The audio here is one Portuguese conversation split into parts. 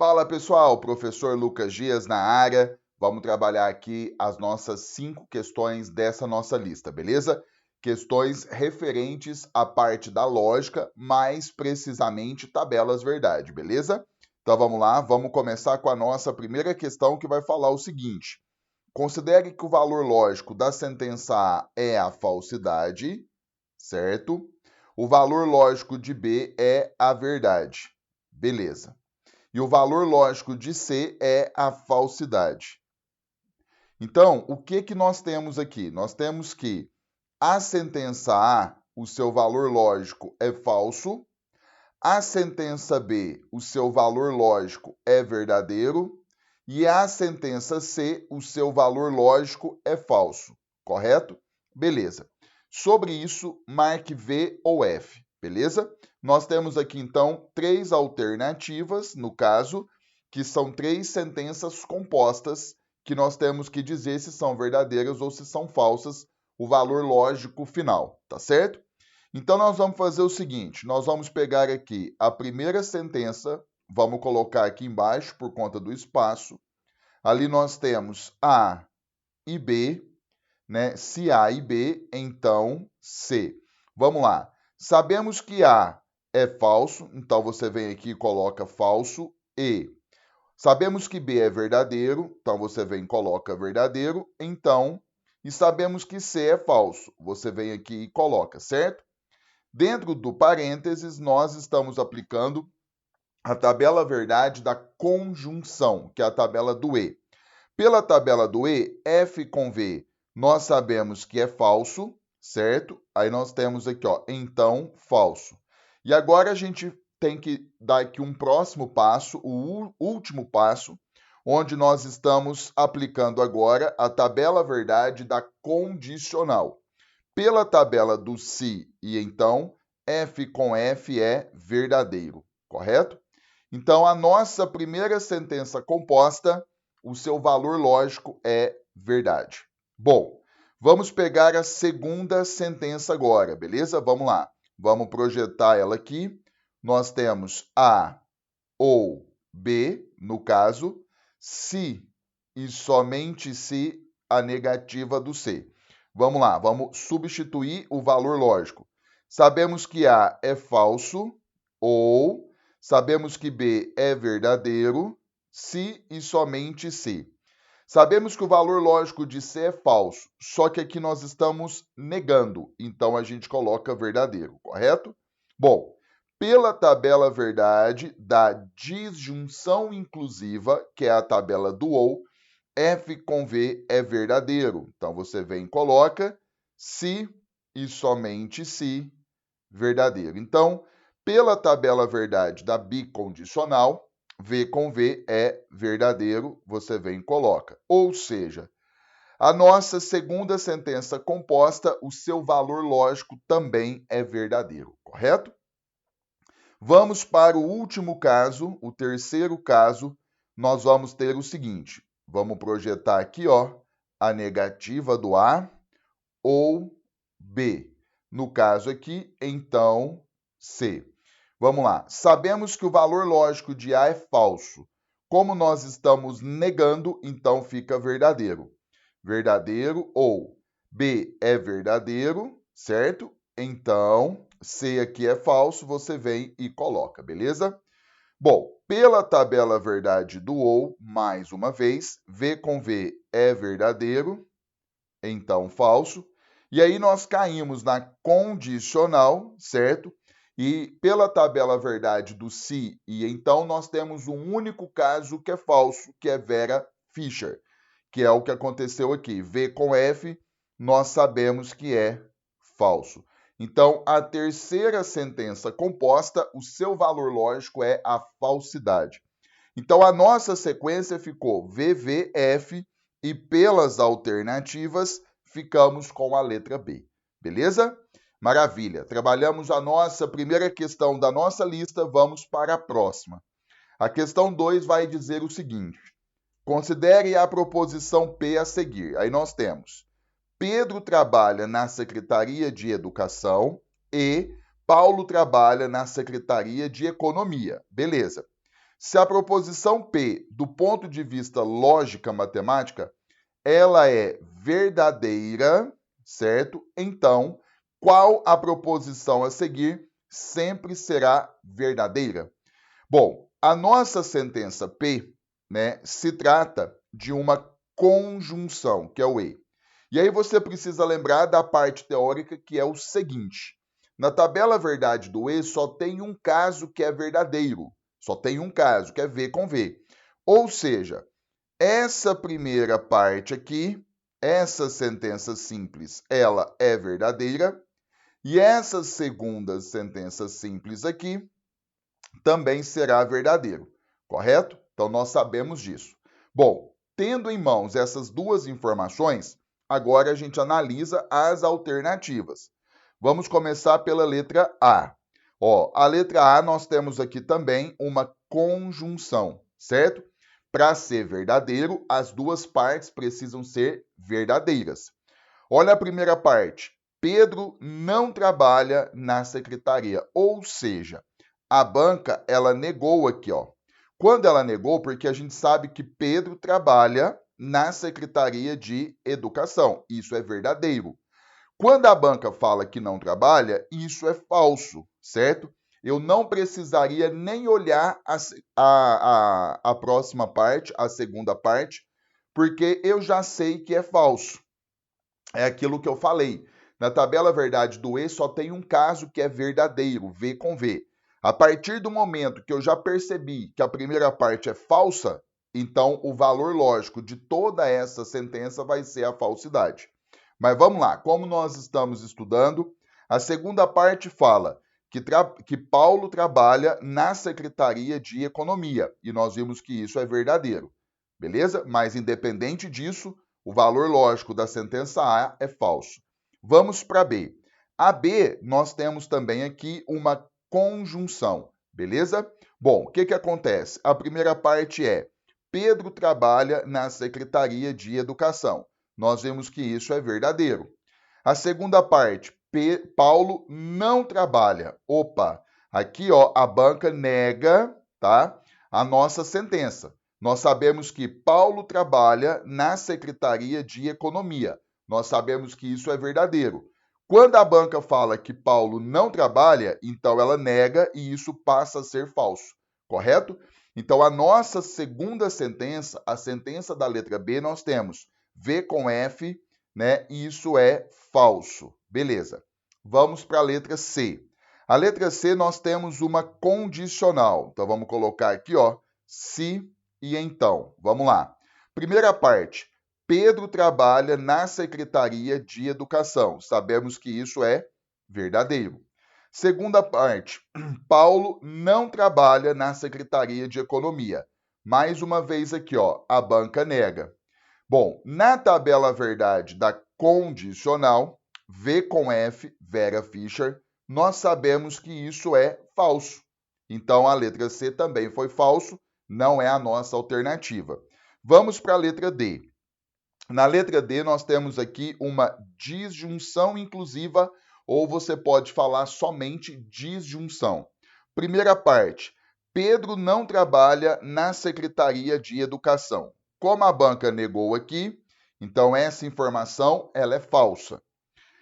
Fala pessoal, professor Lucas Dias na área. Vamos trabalhar aqui as nossas 5 questões dessa nossa lista, beleza? Questões referentes à parte da lógica, mais precisamente tabelas verdade, beleza? Então vamos lá, vamos começar com a nossa primeira questão que vai falar o seguinte: considere que o valor lógico da sentença A é a falsidade, certo? O valor lógico de B é a verdade, beleza? E o valor lógico de C é a falsidade. Então, o que nós temos aqui? Nós temos que a sentença A, o seu valor lógico é falso, a sentença B, o seu valor lógico é verdadeiro, e a sentença C, o seu valor lógico é falso, correto? Beleza. Sobre isso, marque V ou F, beleza? Nós temos aqui, então, 3 alternativas, no caso, que são 3 sentenças compostas, que nós temos que dizer se são verdadeiras ou se são falsas, o valor lógico final, tá certo? Então, nós vamos fazer o seguinte, nós vamos pegar aqui a primeira sentença, vamos colocar aqui embaixo por conta do espaço. Ali nós temos A e B, né? Se A e B, então C. Vamos lá. Sabemos que A é falso, então você vem aqui e coloca falso e. Sabemos que B é verdadeiro, então você vem e coloca verdadeiro, então. E sabemos que C é falso, você vem aqui e coloca, certo? Dentro do parênteses, nós estamos aplicando a tabela verdade da conjunção, que é a tabela do E. Pela tabela do E, F com V, nós sabemos que é falso, certo? Aí nós temos aqui, ó, então, falso. E agora a gente tem que dar aqui um próximo passo, o último passo, onde nós estamos aplicando agora a tabela verdade da condicional. Pela tabela do se e então, F com F é verdadeiro, correto? Então, a nossa primeira sentença composta, o seu valor lógico é verdade. Bom, vamos pegar a segunda sentença agora, beleza? Vamos lá. Vamos projetar ela aqui. Nós temos A ou B, no caso, se e somente se a negativa do C. Vamos lá, vamos substituir o valor lógico. Sabemos que A é falso ou sabemos que B é verdadeiro, se e somente se. Sabemos que o valor lógico de C é falso, só que aqui nós estamos negando, então a gente coloca verdadeiro, correto? Bom, pela tabela verdade da disjunção inclusiva, que é a tabela do ou, F com V é verdadeiro. Então você vem e coloca se e somente se verdadeiro. Então, pela tabela verdade da bicondicional, V com V é verdadeiro, você vem e coloca. Ou seja, a nossa segunda sentença composta, o seu valor lógico também é verdadeiro, correto? Vamos para o último caso, o terceiro caso, nós vamos ter o seguinte. Vamos projetar aqui, ó, a negativa do A ou B. No caso aqui, então, C. Vamos lá. Sabemos que o valor lógico de A é falso. Como nós estamos negando, então fica verdadeiro. Verdadeiro ou B é verdadeiro, certo? Então, C aqui é falso, você vem e coloca, beleza? Bom, pela tabela verdade do ou, mais uma vez, V com V é verdadeiro, então falso. E aí nós caímos na condicional, certo? E pela tabela verdade do se e então nós temos um único caso que é falso, que é Vera Fischer, que é o que aconteceu aqui. V com F, nós sabemos que é falso. Então, a terceira sentença composta, o seu valor lógico é a falsidade. Então, a nossa sequência ficou VVF e pelas alternativas ficamos com a letra B. Beleza? Maravilha. Trabalhamos a nossa primeira questão da nossa lista, vamos para a próxima. A questão 2 vai dizer o seguinte: considere a proposição P a seguir. Aí nós temos: Pedro trabalha na Secretaria de Educação e Paulo trabalha na Secretaria de Economia. Beleza. Se a proposição P, do ponto de vista lógica matemática, ela é verdadeira, certo? Então, qual a proposição a seguir sempre será verdadeira? Bom, a nossa sentença P, né, se trata de uma conjunção, que é o E. E aí você precisa lembrar da parte teórica, que é o seguinte: na tabela verdade do E só tem um caso que é verdadeiro. Só tem um caso, que é V com V. Ou seja, essa primeira parte aqui, essa sentença simples, ela é verdadeira. E essa segunda sentença simples aqui também será verdadeiro, correto? Então nós sabemos disso. Bom, tendo em mãos essas duas informações, agora a gente analisa as alternativas. Vamos começar pela letra A. Ó, a letra A nós temos aqui também uma conjunção, certo? Para ser verdadeiro, as duas partes precisam ser verdadeiras. Olha a primeira parte. Pedro não trabalha na secretaria, ou seja, a banca, ela negou aqui, ó. Quando ela negou, porque a gente sabe que Pedro trabalha na Secretaria de Educação. Isso é verdadeiro. Quando a banca fala que não trabalha, isso é falso, certo? Eu não precisaria nem olhar a próxima parte, a segunda parte, porque eu já sei que é falso. É aquilo que eu falei. Na tabela verdade do E só tem um caso que é verdadeiro, V com V. A partir do momento que eu já percebi que a primeira parte é falsa, então o valor lógico de toda essa sentença vai ser a falsidade. Mas vamos lá, como nós estamos estudando, a segunda parte fala que Paulo trabalha na Secretaria de Economia, e nós vimos que isso é verdadeiro, beleza? Mas independente disso, o valor lógico da sentença A é falso. Vamos para B. A B, nós temos também aqui uma conjunção, beleza? Bom, o que acontece? A primeira parte é: Pedro trabalha na Secretaria de Educação. Nós vemos que isso é verdadeiro. A segunda parte: Paulo não trabalha. Opa, aqui ó, a banca nega, tá? A nossa sentença. Nós sabemos que Paulo trabalha na Secretaria de Economia. Nós sabemos que isso é verdadeiro. Quando a banca fala que Paulo não trabalha, então ela nega e isso passa a ser falso, correto? Então a nossa segunda sentença, a sentença da letra B, nós temos V com F, né? E isso é falso. Beleza. Vamos para a letra C. A letra C nós temos uma condicional. Então vamos colocar aqui, ó, se e então. Vamos lá. Primeira parte. Pedro trabalha na Secretaria de Educação. Sabemos que isso é verdadeiro. Segunda parte. Paulo não trabalha na Secretaria de Economia. Mais uma vez aqui, ó, a banca nega. Bom, na tabela verdade da condicional, V com F, Vera Fischer, nós sabemos que isso é falso. Então a letra C também foi falso, não é a nossa alternativa. Vamos para a letra D. Na letra D, nós temos aqui uma disjunção inclusiva, ou você pode falar somente disjunção. Primeira parte: Pedro não trabalha na Secretaria de Educação. Como a banca negou aqui, então essa informação ela é falsa.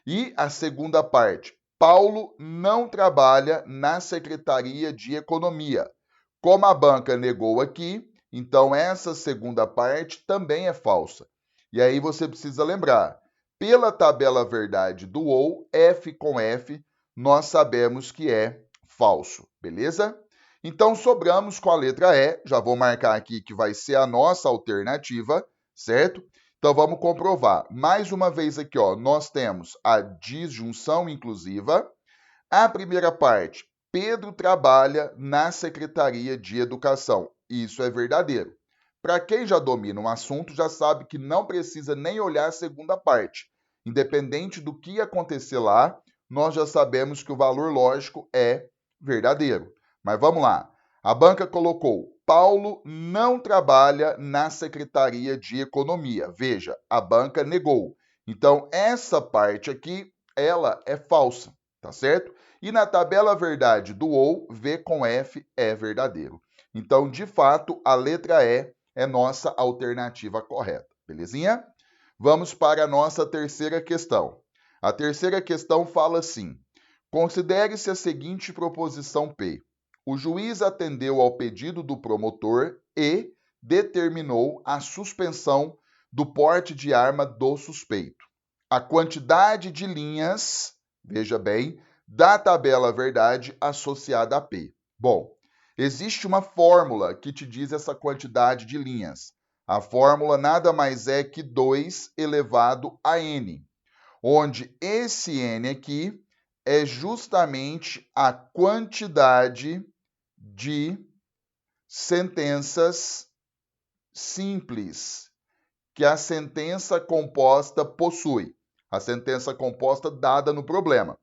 E a segunda parte: Paulo não trabalha na Secretaria de Economia. Como a banca negou aqui, então essa segunda parte também é falsa. E aí você precisa lembrar, pela tabela verdade do ou, F com F, nós sabemos que é falso, beleza? Então sobramos com a letra E, já vou marcar aqui que vai ser a nossa alternativa, certo? Então vamos comprovar. Mais uma vez aqui, ó, nós temos a disjunção inclusiva. A primeira parte: Pedro trabalha na Secretaria de Educação. Isso é verdadeiro. Para quem já domina um assunto, já sabe que não precisa nem olhar a segunda parte. Independente do que acontecer lá, nós já sabemos que o valor lógico é verdadeiro. Mas vamos lá. A banca colocou: Paulo não trabalha na Secretaria de Economia. Veja, a banca negou. Então, essa parte aqui, ela é falsa, tá certo? E na tabela verdade do ou, V com F é verdadeiro. Então, de fato, a letra E é nossa alternativa correta. Belezinha? Vamos para a nossa terceira questão. A terceira questão fala assim: considere-se a seguinte proposição P. O juiz atendeu ao pedido do promotor e determinou a suspensão do porte de arma do suspeito. A quantidade de linhas, veja bem, da tabela verdade associada a P. Bom, existe uma fórmula que te diz essa quantidade de linhas. A fórmula nada mais é que 2 elevado a n, onde esse n aqui é justamente a quantidade de sentenças simples que a sentença composta possui. A sentença composta dada no problema.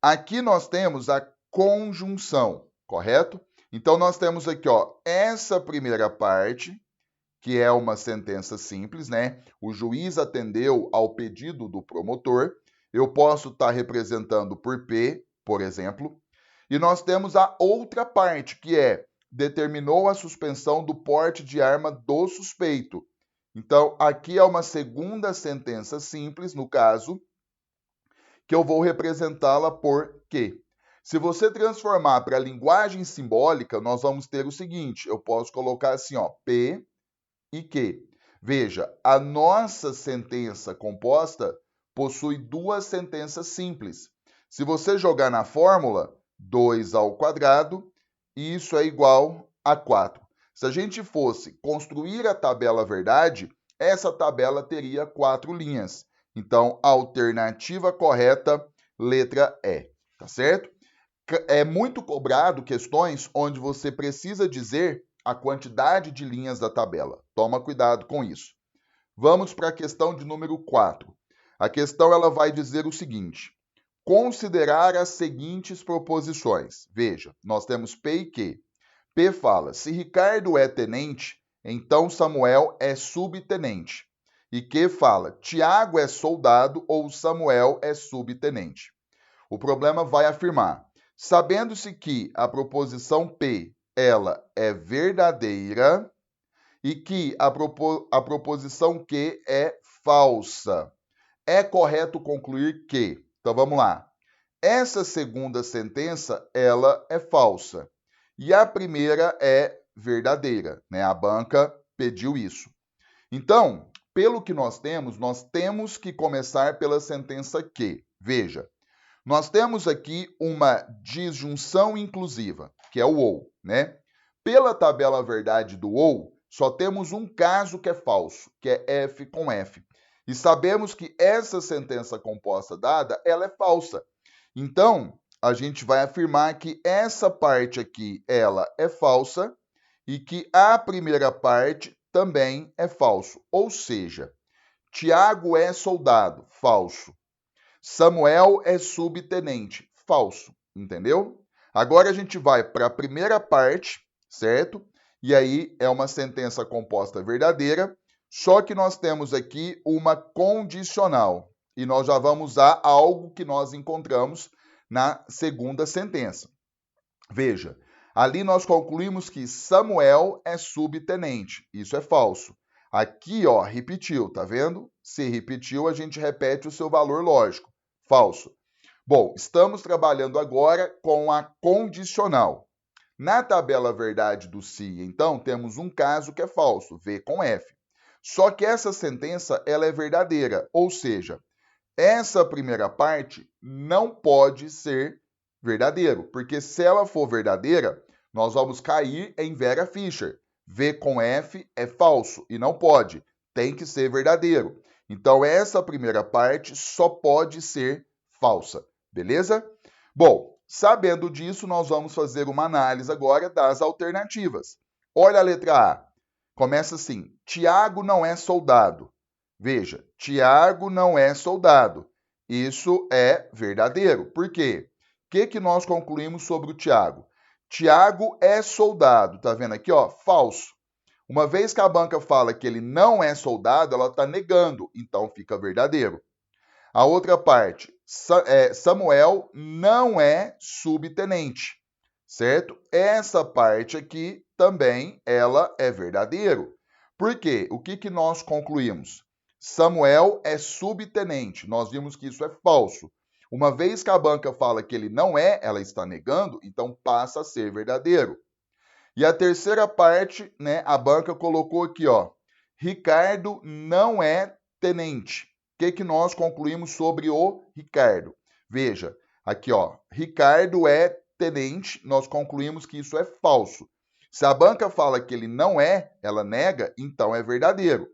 Aqui nós temos a conjunção, correto? Então nós temos aqui, ó, essa primeira parte, que é uma sentença simples, né? O juiz atendeu ao pedido do promotor. Eu posso estar representando por P, por exemplo. E nós temos a outra parte, que é determinou a suspensão do porte de arma do suspeito. Então, aqui é uma segunda sentença simples, no caso, que eu vou representá-la por Q. Se você transformar para a linguagem simbólica, nós vamos ter o seguinte, eu posso colocar assim, ó, P e Q. Veja, a nossa sentença composta possui duas sentenças simples. Se você jogar na fórmula, 2 ao quadrado, isso é igual a 4. Se a gente fosse construir a tabela verdade, essa tabela teria 4 linhas. Então, a alternativa correta, letra E, tá certo? É muito cobrado questões onde você precisa dizer a quantidade de linhas da tabela. Toma cuidado com isso. Vamos para a questão de número 4. A questão ela vai dizer o seguinte: considerar as seguintes proposições. Veja, nós temos P e Q. P fala, se Ricardo é tenente, então Samuel é subtenente. E Q fala, Tiago é soldado ou Samuel é subtenente. O problema vai afirmar, sabendo-se que a proposição P ela é verdadeira e que a proposição Q é falsa. É correto concluir que, então vamos lá, essa segunda sentença ela é falsa. E a primeira é verdadeira, né? A banca pediu isso. Então, pelo que nós temos que começar pela sentença Q. Veja, nós temos aqui uma disjunção inclusiva, que é o ou, né? Pela tabela verdade do ou, só temos um caso que é falso, que é F com F. E sabemos que essa sentença composta dada, ela é falsa. Então, a gente vai afirmar que essa parte aqui, ela é falsa e que a primeira parte também é falso. Ou seja, Tiago é soldado, falso. Samuel é subtenente, falso, entendeu? Agora a gente vai para a primeira parte, certo? E aí é uma sentença composta verdadeira, só que nós temos aqui uma condicional. E nós já vamos usar algo que nós encontramos na segunda sentença. Veja, ali nós concluímos que Samuel é subtenente. Isso é falso. Aqui, ó, repetiu, tá vendo? Se repetiu, a gente repete o seu valor lógico. Falso. Bom, estamos trabalhando agora com a condicional. Na tabela verdade do se, então, temos um caso que é falso, V com F. Só que essa sentença ela é verdadeira, ou seja, essa primeira parte não pode ser verdadeiro, porque se ela for verdadeira, nós vamos cair em Vera Fischer. V com F é falso e não pode, tem que ser verdadeiro. Então essa primeira parte só pode ser falsa, beleza? Bom, sabendo disso, nós vamos fazer uma análise agora das alternativas. Olha a letra A. Começa assim, Tiago não é soldado. Veja, Tiago não é soldado. Isso é verdadeiro. Por quê? O que nós concluímos sobre o Tiago? Tiago é soldado. Tá vendo aqui, ó? Falso. Uma vez que a banca fala que ele não é soldado, ela está negando. Então fica verdadeiro. A outra parte, Samuel não é subtenente. Certo? Essa parte aqui também ela é verdadeiro. Por quê? O que nós concluímos? Samuel é subtenente. Nós vimos que isso é falso. Uma vez que a banca fala que ele não é, ela está negando, então passa a ser verdadeiro. E a terceira parte, né, a banca colocou aqui, ó, Ricardo não é tenente. O que nós concluímos sobre o Ricardo? Veja, aqui, ó, Ricardo é tenente, nós concluímos que isso é falso. Se a banca fala que ele não é, ela nega, então é verdadeiro.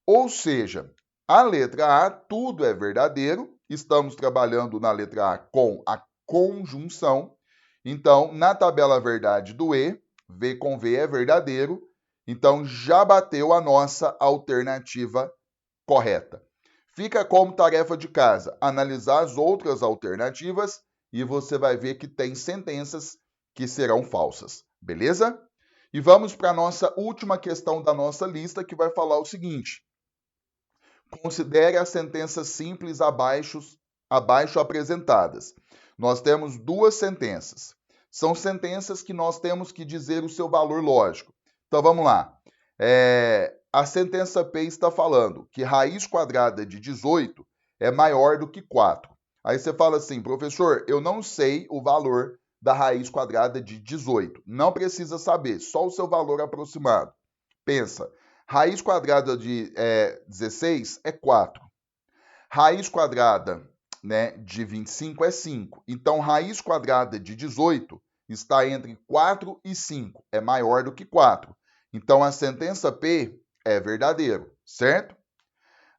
Ou seja, a letra A, tudo é verdadeiro. Estamos trabalhando na letra A com a conjunção. Então, na tabela verdade do E, V com V é verdadeiro. Então, já bateu a nossa alternativa correta. Fica como tarefa de casa analisar as outras alternativas e você vai ver que tem sentenças que serão falsas. Beleza? E vamos para a nossa última questão da nossa lista, que vai falar o seguinte. Considere as sentenças simples abaixo apresentadas. Nós temos duas sentenças. São sentenças que nós temos que dizer o seu valor lógico. Então vamos lá. A sentença P está falando que raiz quadrada de 18 é maior do que 4. Aí você fala assim, professor, eu não sei o valor da raiz quadrada de 18. Não precisa saber, só o seu valor aproximado. Pensa, raiz quadrada de 16 é 4. Raiz quadrada, né, de 25 é 5. Então, raiz quadrada de 18 está entre 4 e 5. É maior do que 4. Então, a sentença P é verdadeiro, certo?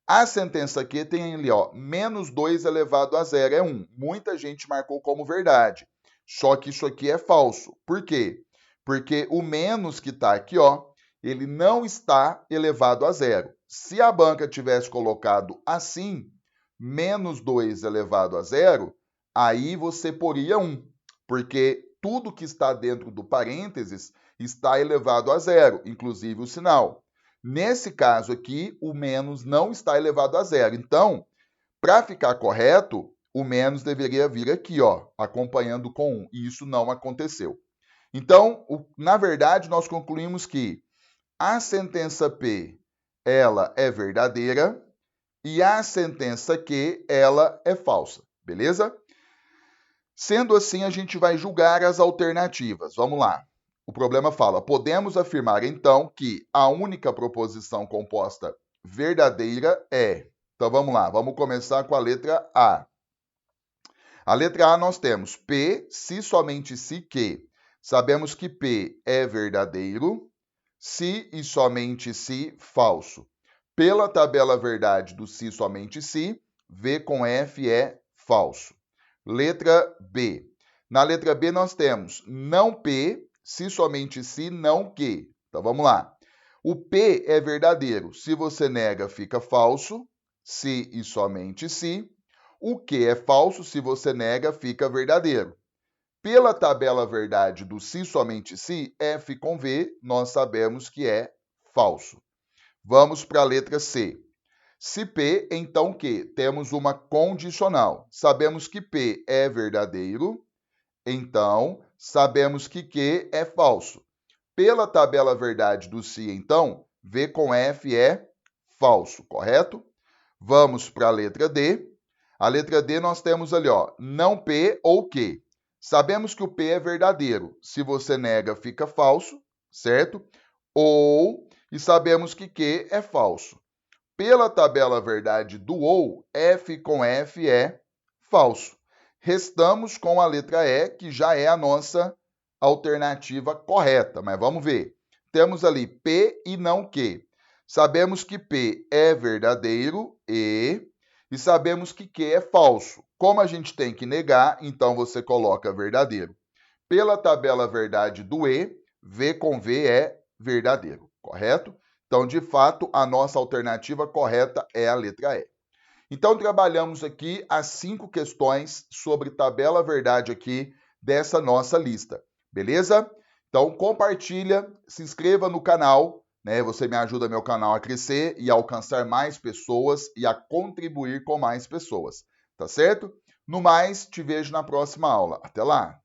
A sentença Q tem ali, ó, menos 2 elevado a 0 é 1. Muita gente marcou como verdade. Só que isso aqui é falso. Por quê? Porque o menos que está aqui, ó, ele não está elevado a 0. Se a banca tivesse colocado assim, menos 2 elevado a 0, aí você poria 1. Porque tudo que está dentro do parênteses está elevado a 0, inclusive o sinal. Nesse caso aqui, o menos não está elevado a 0. Então, para ficar correto, o menos deveria vir aqui, ó, acompanhando com 1. E isso não aconteceu. Então, na verdade, nós concluímos que a sentença P, ela é verdadeira e a sentença Q, ela é falsa. Beleza? Sendo assim, a gente vai julgar as alternativas. Vamos lá. O problema fala, podemos afirmar então que a única proposição composta verdadeira é... Então vamos lá, vamos começar com a letra A. A letra A nós temos P, se somente se que. Sabemos que P é verdadeiro, se e somente se falso. Pela tabela verdade do se somente se, V com F é falso. Letra B. Na letra B nós temos não P, se somente se, não que. Então vamos lá. O P é verdadeiro. Se você nega, fica falso. Se e somente se. O que é falso, se você nega, fica verdadeiro. Pela tabela verdade do se somente se, F com V, nós sabemos que é falso. Vamos para a letra C. Se P, então Q? Temos uma condicional. Sabemos que P é verdadeiro, então sabemos que Q é falso. Pela tabela verdade do se, então, V com F é falso, correto? Vamos para a letra D. A letra D nós temos ali, ó, não P ou Q. Sabemos que o P é verdadeiro. Se você nega, fica falso, certo? E sabemos que Q é falso. Pela tabela verdade do ou, F com F é falso. Restamos com a letra E, que já é a nossa alternativa correta. Mas vamos ver. Temos ali P e não Q. Sabemos que P é verdadeiro e sabemos que Q é falso. Como a gente tem que negar, então você coloca verdadeiro. Pela tabela verdade do E, V com V é verdadeiro, correto? Então, de fato, a nossa alternativa correta é a letra E. Então, trabalhamos aqui as 5 questões sobre tabela verdade aqui dessa nossa lista, beleza? Então, compartilha, se inscreva no canal, né? Você me ajuda meu canal a crescer e a alcançar mais pessoas e a contribuir com mais pessoas, tá certo? No mais, te vejo na próxima aula. Até lá!